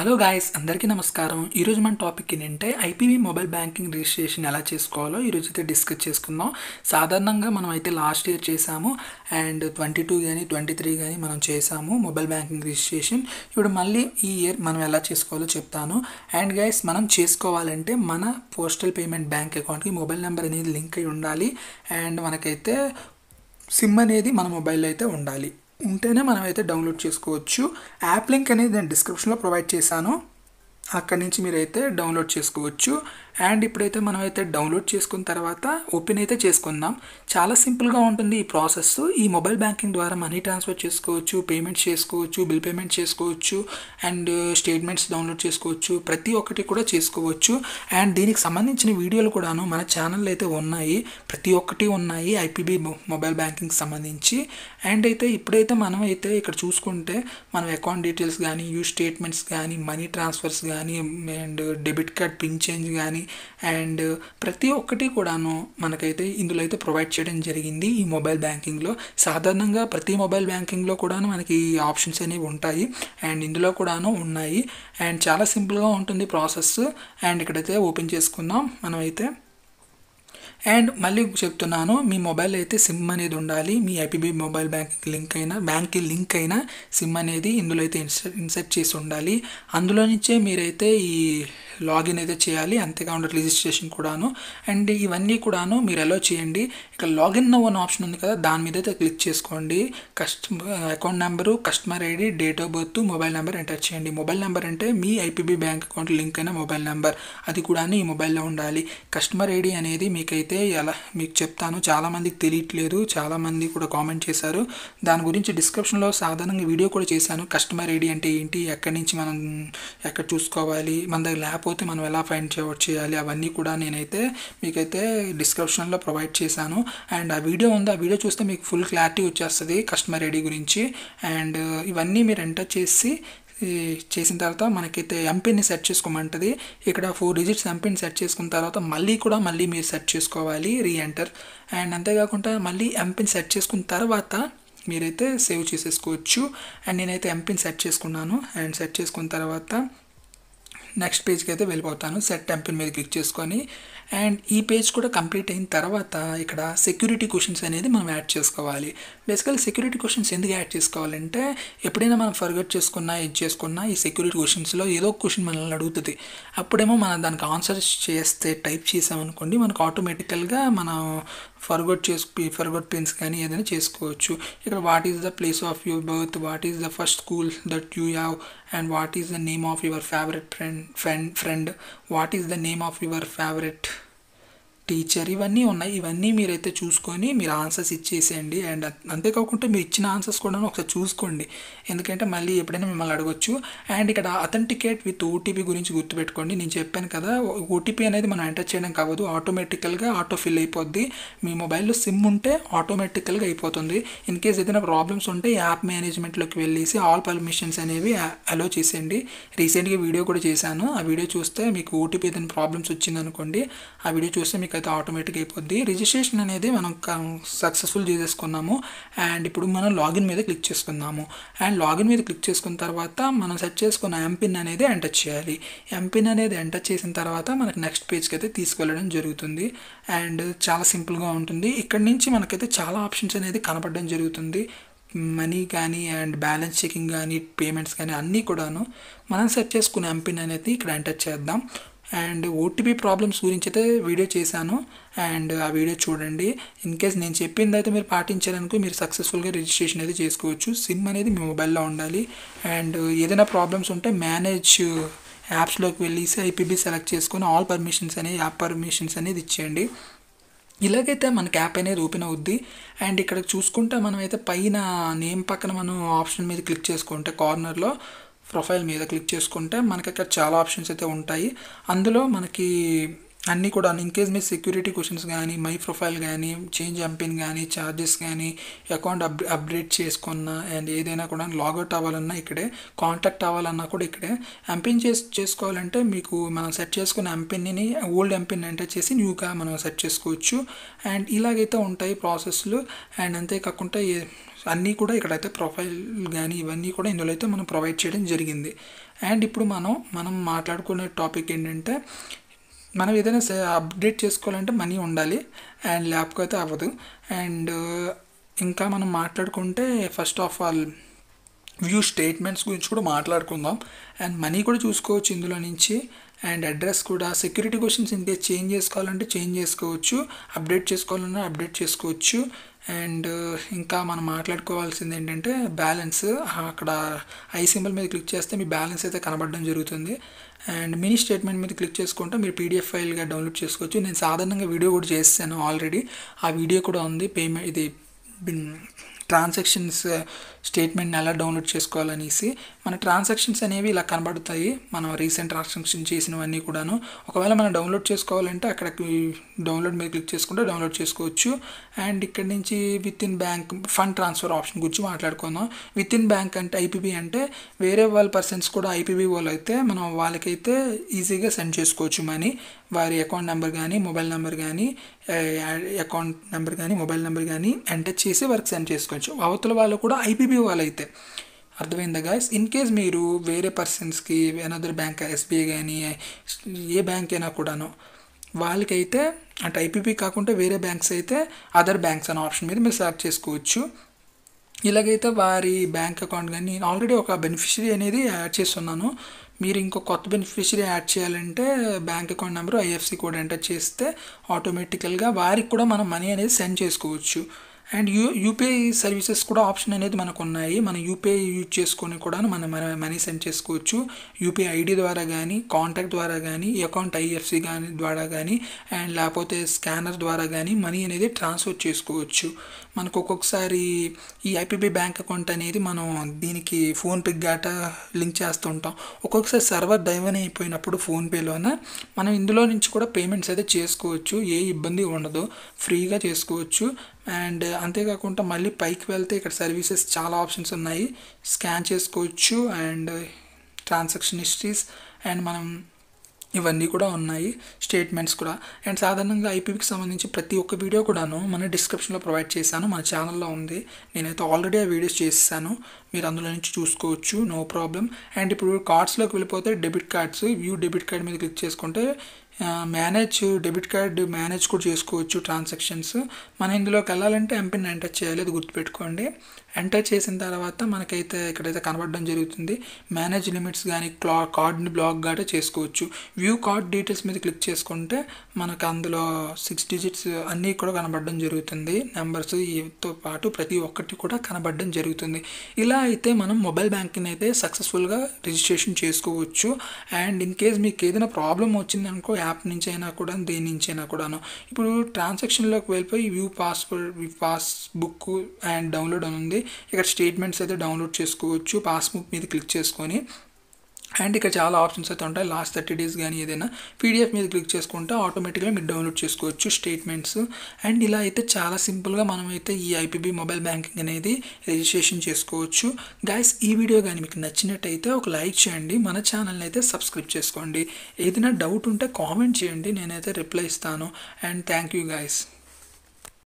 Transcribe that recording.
Hello guys, అందరికీ నమస్కారం. ఈరోజు మన టాపిక్ ఏంటంటే ఐపీబీ మొబైల్ బ్యాంకింగ్ రిజిస్ట్రేషన్ ఎలా చేసుకోవాలో ఈరోజు అయితే డిస్కస్ చేసుకుందాం. సాధారణంగా మనం అయితే లాస్ట్ ఇయర్ చేసాము అండ్ 22 కానీ 23 కానీ మనం చేసాము మొబైల్ బ్యాంకింగ్ రిజిస్ట్రేషన్. ఇప్పుడు మళ్ళీ ఈ ఇయర్ మనం ఎలా చేసుకోవాలో చెప్తాను. అండ్ గైస్, మనం చేసుకోవాలంటే మన పోస్టల్ పేమెంట్ బ్యాంక్ అకౌంట్కి మొబైల్ నెంబర్ అనేది లింక్ అయి ఉండాలి. అండ్ మనకైతే సిమ్ అనేది మన మొబైల్లో అయితే ఉండాలి. ఉంటేనే మనమైతే డౌన్లోడ్ చేసుకోవచ్చు. యాప్ లింక్ అనేది నేను డిస్క్రిప్షన్లో ప్రొవైడ్ చేశాను, అక్కడి నుంచి మీరైతే డౌన్లోడ్ చేసుకోవచ్చు. అండ్ ఇప్పుడైతే మనమైతే డౌన్లోడ్ చేసుకున్న తర్వాత ఓపెన్ అయితే చేసుకుందాం. చాలా సింపుల్గా ఉంటుంది ఈ ప్రాసెస్. ఈ మొబైల్ బ్యాంకింగ్ ద్వారా మనీ ట్రాన్స్ఫర్ చేసుకోవచ్చు, పేమెంట్స్ చేసుకోవచ్చు, బిల్ పేమెంట్ చేసుకోవచ్చు, అండ్ స్టేట్మెంట్స్ డౌన్లోడ్ చేసుకోవచ్చు, ప్రతి ఒక్కటి కూడా చేసుకోవచ్చు. అండ్ దీనికి సంబంధించిన వీడియోలు కూడాను మన ఛానల్లో అయితే ఉన్నాయి, ప్రతి ఒక్కటి ఉన్నాయి ఐపీబీ మొబైల్ బ్యాంకింగ్ సంబంధించి. అండ్ అయితే ఇప్పుడైతే మనం అయితే ఇక్కడ చూసుకుంటే మనం అకౌంట్ డీటెయిల్స్ కానీ, యూజ్ స్టేట్మెంట్స్ కానీ, మనీ ట్రాన్స్ఫర్స్ కానీ, and debit card pin change కానీ, అండ్ ప్రతి ఒక్కటి కూడాను మనకైతే ఇందులో అయితే ప్రొవైడ్ చేయడం జరిగింది ఈ మొబైల్ బ్యాంకింగ్లో. సాధారణంగా ప్రతి మొబైల్ బ్యాంకింగ్లో కూడాను మనకి ఆప్షన్స్ అనేవి ఉంటాయి, అండ్ ఇందులో కూడాను ఉన్నాయి. అండ్ చాలా సింపుల్గా ఉంటుంది ప్రాసెస్. అండ్ ఇక్కడైతే ఓపెన్ చేసుకుందాం మనమైతే. అండ్ మళ్ళీ చెప్తున్నాను, మీ మొబైల్ అయితే సిమ్ అనేది ఉండాలి. మీ ఐపీబీ మొబైల్ బ్యాంక్కి లింక్ అయిన సిమ్ అనేది ఇందులో అయితే ఇన్సర్ట్ చేసి ఉండాలి. అందులో నుంచే మీరైతే ఈ లాగిన్ అయితే చేయాలి, అంతేకాకుండా రిజిస్ట్రేషన్ కూడాను. అండ్ ఇవన్నీ కూడాను మీరు ఎలా చేయండి, ఇక్కడ లాగిన్ నౌ అనే ఆప్షన్ ఉంది కదా, దాని మీద అయితే క్లిక్ చేసుకోండి. Account number, customer ID, date of birth, mobile number enter చేయండి. మొబైల్ నెంబర్ అంటే మీ ఐపీబీ బ్యాంక్ అకౌంట్ లింక్ అయిన మొబైల్ నెంబర్, అది కూడా ఈ మొబైల్లో ఉండాలి. కస్టమర్ ఐడి అనేది మీకైతే ఎలా మీకు చెప్తాను, చాలామందికి తెలియట్లేదు, చాలామంది కూడా కామెంట్ చేశారు. దాని గురించి డిస్క్రిప్షన్లో సాధారణంగా వీడియో కూడా చేశాను. కస్టమర్ ఐడి అంటే ఏంటి, ఎక్కడి నుంచి మనం ఎక్కడ చూసుకోవాలి, మన దగ్గర లేకపోతే మనం ఎలా ఫైండ్ అవుట్ చేయాలి, అవన్నీ కూడా నేనైతే మీకైతే డిస్క్రిప్షన్లో ప్రొవైడ్ చేశాను. అండ్ ఆ వీడియో ఉంది, ఆ వీడియో చూస్తే మీకు ఫుల్ క్లారిటీ వచ్చేస్తుంది కస్టమర్ ఐడి గురించి. అండ్ ఇవన్నీ మీరు ఎంటర్ చేసిన తర్వాత మనకైతే ఎంపిన్ని సెట్ చేసుకోమంటుంది. ఇక్కడ 4 డిజిట్స్ ఎంపిన్ సెట్ చేసుకున్న తర్వాత మళ్ళీ మీరు సెట్ చేసుకోవాలి, రీఎంటర్. అండ్ అంతేకాకుండా మళ్ళీ ఎంపిన్ సెట్ చేసుకున్న తర్వాత మీరైతే సేవ్ చేసేసుకోవచ్చు. అండ్ నేనైతే ఎంపిన్ సెట్ చేసుకున్నాను. అండ్ సెట్ చేసుకున్న తర్వాత నెక్స్ట్ పేజ్కి అయితే వెళ్ళిపోతాను. సెట్ ఎంపిన్ మీద క్లిక్ చేసుకొని, అండ్ ఈ పేజ్ కూడా కంప్లీట్ అయిన తర్వాత ఇక్కడ సెక్యూరిటీ క్వశ్చన్స్ అనేది మనం యాడ్ చేసుకోవాలి. బేసికల్ సెక్యూరిటీ క్వశ్చన్స్ ఎందుకు యాడ్ చేసుకోవాలంటే, ఎప్పుడైనా మనం ఫర్గెట్ చేసుకున్నా ఈ సెక్యూరిటీ క్వశ్చన్స్లో ఏదో ఒక క్వశ్చన్ మనల్ని అడుగుతుంది. అప్పుడేమో మనం దానికి ఆన్సర్ చేస్తే టైప్ చేసామనుకోండి, మనకు ఆటోమేటికల్గా మనం ఫర్గొట్ పిన్స్ కానీ ఏదైనా చేసుకోవచ్చు. ఇక్కడ what is the place of your birth, what is the first school that you have, and what is the name of your favourite friend, what is the name of your favourite teacher, ఇవన్నీ ఉన్నాయి. ఇవన్నీ మీరైతే చూసుకొని మీరు answers ఇచ్చేసేయండి. And అంతేకాకుండా మీరు ఇచ్చిన ఆన్సర్స్ కూడా ఒకసారి చూసుకోండి, ఎందుకంటే మళ్ళీ ఎప్పుడైనా మిమ్మల్ని అడగొచ్చు. అండ్ ఇక్కడ అథెంటికేట్ విత్ ఓటీపీ గురించి గుర్తుపెట్టుకోండి. నేను చెప్పాను కదా, ఓటీపీ అనేది మనం ఎంటర్ చేయడం కావదు, ఆటోమేటికల్గా ఆటో ఫిల్ అయిపోద్ది. మీ మొబైల్లో సిమ్ ఉంటే ఆటోమేటికల్గా అయిపోతుంది. ఇన్ కేస్ ఏదైనా ప్రాబ్లమ్స్ ఉంటే యాప్ మేనేజ్మెంట్లోకి వెళ్ళేసి ఆల్ పర్మిషన్స్ అనేవి అలో చేసేయండి. రీసెంట్గా వీడియో కూడా చేశాను, ఆ వీడియో చూస్తే మీకు ఓటీపీ ఏదైనా ప్రాబ్లమ్స్ వచ్చిందనుకోండి, ఆ వీడియో చూస్తే మీకు అయితే ఆటోమేటిక్ అయిపోద్ది. రిజిస్ట్రేషన్ అనేది మనం సక్సెస్ఫుల్ చేసేసుకున్నాము. అండ్ ఇప్పుడు మనం లాగిన్ మీద క్లిక్ చేసుకుందాము. అండ్ లాగిన్ మీద క్లిక్ చేసుకున్న తర్వాత మనం సెట్ చేసుకున్న ఎంపిన్ అనేది ఎంటర్ చేయాలి. ఎంపిన్ అనేది ఎంటర్ చేసిన తర్వాత మనకి నెక్స్ట్ పేజ్కి అయితే తీసుకెళ్ళడం జరుగుతుంది. అండ్ చాలా సింపుల్గా ఉంటుంది. ఇక్కడ నుంచి మనకైతే చాలా ఆప్షన్స్ అనేది కనపడడం జరుగుతుంది. మనీ కానీ, అండ్ బ్యాలెన్స్ చెకింగ్ కానీ, పేమెంట్స్ కానీ అన్నీ కూడాను మనం సెట్ చేసుకున్న ఎంపిన్ అనేది ఇక్కడ ఎంటర్ చేద్దాం. అండ్ ఓటీపీ ప్రాబ్లమ్స్ గురించి అయితే వీడియో చేశాను, అండ్ ఆ వీడియో చూడండి. ఇన్ కేస్ నేను చెప్పింది అయితే మీరు పాటించారనుకో మీరు సక్సెస్ఫుల్గా రిజిస్ట్రేషన్ అయితే చేసుకోవచ్చు. సిమ్ అనేది మీ మొబైల్లో ఉండాలి. అండ్ ఏదైనా ప్రాబ్లమ్స్ ఉంటే మేనేజ్ యాప్స్లోకి వెళ్ళేసి ఐపీబీ సెలెక్ట్ చేసుకొని ఆల్ పర్మిషన్స్ అనేది, యాప్ పర్మిషన్స్ అనేది ఇచ్చేయండి. ఇలాగైతే మనకి యాప్ అనేది ఓపెన్ అవుద్ది. అండ్ ఇక్కడ చూసుకుంటే మనమైతే పైన నేమ్ పక్కన మనం ఆప్షన్ మీద క్లిక్ చేసుకుంటే, కార్నర్లో ప్రొఫైల్ మీద క్లిక్ చేసుకుంటే మనకి అక్కడ చాలా ఆప్షన్స్ అయితే ఉంటాయి. అందులో మనకి అన్నీ కూడా ఇన్ కేస్ మీరు సెక్యూరిటీ క్వశ్చన్స్ కానీ, మై ప్రొఫైల్ కానీ, చేంజ్ ఎంపిన్ కానీ, ఛార్జెస్ కానీ, అకౌంట్ అప్డేట్ చేసుకున్నా, అండ్ ఏదైనా కూడా లాగౌట్ అవ్వాలన్నా ఇక్కడే, కాంటాక్ట్ అవ్వాలన్నా కూడా ఇక్కడే. ఎంపిన్ చేసుకోవాలంటే మీకు మనం సెట్ చేసుకున్న ఎంపిన్ని ఓల్డ్ ఎంపిన్ ఎంటర్ చేసి న్యూగా మనం సెట్ చేసుకోవచ్చు. అండ్ ఇలాగైతే ఉంటాయి ప్రాసెస్లు. అండ్ అంతేకాకుండా అన్నీ కూడా ఇక్కడైతే ప్రొఫైల్ కానీ ఇవన్నీ కూడా ఇందులో అయితే మనం ప్రొవైడ్ చేయడం జరిగింది. అండ్ ఇప్పుడు మనం మాట్లాడుకునే టాపిక్ ఏంటంటే మనం ఏదైనా అప్డేట్ చేసుకోవాలంటే మనీ ఉండాలి అండ్ లేకపోతే అవ్వదు. అండ్ ఇంకా మనం మాట్లాడుకుంటే first of all view statements గురించి కూడా మాట్లాడుకుందాం. అండ్ మనీ కూడా చూసుకోవచ్చు ఇందులో నుంచి. అండ్ అడ్రస్ కూడా, సెక్యూరిటీ క్వశ్చన్స్ ఇంకే చేంజ్ చేసుకోవాలంటే చేంజ్ చేసుకోవచ్చు, అప్డేట్ చేసుకోవాలన్నా అప్డేట్ చేసుకోవచ్చు. అండ్ ఇంకా మనం మాట్లాడుకోవాల్సింది ఏంటంటే బ్యాలెన్స్. అక్కడ ఐ సింబల్ మీద క్లిక్ చేస్తే మీ బ్యాలెన్స్ అయితే కనబడడం జరుగుతుంది. అండ్ మినీ స్టేట్మెంట్ మీద క్లిక్ చేసుకుంటే మీరు పీడిఎఫ్ ఫైల్గా డౌన్లోడ్ చేసుకోవచ్చు. నేను సాధారణంగా వీడియో కూడా చేస్తాను ఆల్రెడీ, ఆ వీడియో కూడా ఉంది. పేమెంట్ ఇది ట్రాన్సాక్షన్స్ స్టేట్మెంట్ని ఎలా డౌన్లోడ్ చేసుకోవాలనేసి. మన ట్రాన్సాక్షన్స్ అనేవి ఇలా కనబడతాయి, మనం రీసెంట్ ట్రాన్సాక్షన్ చేసినవన్నీ కూడాను. ఒకవేళ మనం డౌన్లోడ్ చేసుకోవాలంటే అక్కడికి డౌన్లోడ్ మీద క్లిక్ చేసుకుంటే డౌన్లోడ్ చేసుకోవచ్చు. అండ్ ఇక్కడ నుంచి with in bank fund transfer option గురించి మాట్లాడుకుందాం. విత్ ఇన్ బ్యాంక్ అంటే ఐపీబీ అంటే వేరే వాళ్ళ పర్సన్స్ కూడా ఐపీబీ వాళ్ళు అయితే మనం వాళ్ళకైతే ఈజీగా సెండ్ చేసుకోవచ్చు మనీ. వారి అకౌంట్ నెంబర్ కానీ మొబైల్ నెంబర్ కానీ అకౌంట్ నెంబర్ కానీ మొబైల్ నెంబర్ కానీ ఎంటర్ చేసి వారికి సెండ్ చేసుకోవచ్చు. అవతల వాళ్ళు కూడా ఐపీబీ వాళ్ళు అయితే. అర్థమైందా గాయస్? ఇన్ కేస్ మీరు వేరే పర్సన్స్కి అనదర్ బ్యాంక్, ఎస్బీఐ కానీ ఏ బ్యాంక్ అయినా కూడాను వాళ్ళకైతే అంటే ఐపీబీ కాకుండా వేరే బ్యాంక్స్ అయితే అదర్ బ్యాంక్స్ అనే ఆప్షన్ మీద మీరు సెలెక్ట్ చేసుకోవచ్చు. ఇలాగైతే వారి బ్యాంక్ అకౌంట్ కానీ నేను ఆల్రెడీ ఒక బెనిఫిషరీ అనేది యాడ్ చేస్తున్నాను. మీరు ఇంకో కొత్త బెనిఫిషరీ యాడ్ చేయాలంటే bank account number IFC code enter చేస్తే ఆటోమేటికల్గా వారికి కూడా మనం మనీ అనేది సెండ్ చేసుకోవచ్చు. అండ్ యూపీఐ సర్వీసెస్ కూడా ఆప్షన్ అనేది మనకు ఉన్నాయి. మనం యూపీఐ యూజ్ చేసుకొని కూడా మనం మనీ సెండ్ చేసుకోవచ్చు. యూపీఐ ఐడి ద్వారా కానీ, కాంటాక్ట్ ద్వారా కానీ, అకౌంట్ ఐఎఫ్సి కానీ ద్వారా కానీ, అండ్ లేకపోతే స్కానర్ ద్వారా కానీ మనీ అనేది ట్రాన్స్ఫర్ చేసుకోవచ్చు. మనకు ఒక్కొక్కసారి ఈ ఐపీబీ బ్యాంక్ అకౌంట్ అనేది మనం దీనికి ఫోన్పే గట్రా లింక్ చేస్తూ ఉంటాం. ఒక్కొక్కసారి సర్వర్ డైవర్న్ అయిపోయినప్పుడు ఫోన్పేలోన మనం ఇందులో నుంచి కూడా పేమెంట్స్ అయితే చేసుకోవచ్చు. ఏ ఇబ్బంది ఉండదు, ఫ్రీగా చేసుకోవచ్చు. అండ్ అంతేకాకుండా మళ్ళీ పైకి వెళ్తే ఇక్కడ సర్వీసెస్ చాలా ఆప్షన్స్ ఉన్నాయి. స్కాన్ చేసుకోవచ్చు అండ్ ట్రాన్సాక్షన్ హిస్టరీస్ అండ్ మనం ఇవన్నీ కూడా ఉన్నాయి, స్టేట్మెంట్స్ కూడా. అండ్ సాధారణంగా ఐపీబీకి సంబంధించి ప్రతి ఒక్క వీడియో కూడాను మన డిస్క్రిప్షన్లో ప్రొవైడ్ చేశాను, మన ఛానల్లో ఉంది. నేనైతే ఆల్రెడీ ఆ వీడియోస్ చేశాను, మీరు అందులో నుంచి చూసుకోవచ్చు, నో ప్రాబ్లం. అండ్ ఇప్పుడు కార్డ్స్లోకి వెళ్ళిపోతే debit cards, view debit card మీద క్లిక్ చేసుకుంటే మేనేజ్ డెబిట్ కార్డ్ మేనేజ్ కూడా చేసుకోవచ్చు ట్రాన్సాక్షన్స్. మనం ఇందులోకి వెళ్ళాలంటే ఎంపిన్ ఎంటర్ చేయాలి, అది గుర్తుపెట్టుకోండి. ఎంటర్ చేసిన తర్వాత మనకైతే ఇక్కడైతే కనబడడం జరుగుతుంది. మేనేజ్ లిమిట్స్ కానీ కార్డ్ని బ్లాక్ కూడా చేసుకోవచ్చు. వ్యూ కార్డ్ డీటెయిల్స్ మీద క్లిక్ చేసుకుంటే మనకు అందులో 6 డిజిట్స్ అన్నీ కూడా కనబడడం జరుగుతుంది. నెంబర్స్ తో పాటు ప్రతి ఒక్కటి కూడా కనబడడం జరుగుతుంది. ఇలా అయితే మనం మొబైల్ బ్యాంకింగ్ అయితే సక్సెస్ఫుల్గా రిజిస్ట్రేషన్ చేసుకోవచ్చు. అండ్ ఇన్ కేస్ మీకు ఏదైనా ప్రాబ్లం వచ్చిందనుకో యాప్ నుంచి అయినా కూడా దేని నుంచి అయినా కూడాను ఇప్పుడు ట్రాన్సాక్షన్లోకి వెళ్ళిపోయి వ్యూ పాస్బుక్ అండ్ డౌన్లోడ్ అని ఉంది. ఇక్కడ స్టేట్మెంట్స్ అయితే డౌన్లోడ్ చేసుకోవచ్చు పాస్బుక్ మీద క్లిక్ చేసుకొని. అండ్ ఇక్కడ చాలా ఆప్షన్స్ అయితే ఉంటాయి. లాస్ట్ 30 days కానీ ఏదైనా పీడిఎఫ్ మీద క్లిక్ చేసుకుంటే ఆటోమేటిక్గా మీరు డౌన్లోడ్ చేసుకోవచ్చు స్టేట్మెంట్స్. అండ్ ఇలా అయితే చాలా సింపుల్గా మనమైతే ఈ ఐపీబీ మొబైల్ బ్యాంకింగ్ అనేది రిజిస్ట్రేషన్ చేసుకోవచ్చు. గైస్, ఈ వీడియో కానీ మీకు నచ్చినట్టయితే ఒక లైక్ చేయండి, మన ఛానల్ని అయితే సబ్స్క్రైబ్ చేసుకోండి. ఏదైనా డౌట్ ఉంటే కామెంట్ చేయండి, నేనైతే రిప్లై ఇస్తాను. And thank you guys.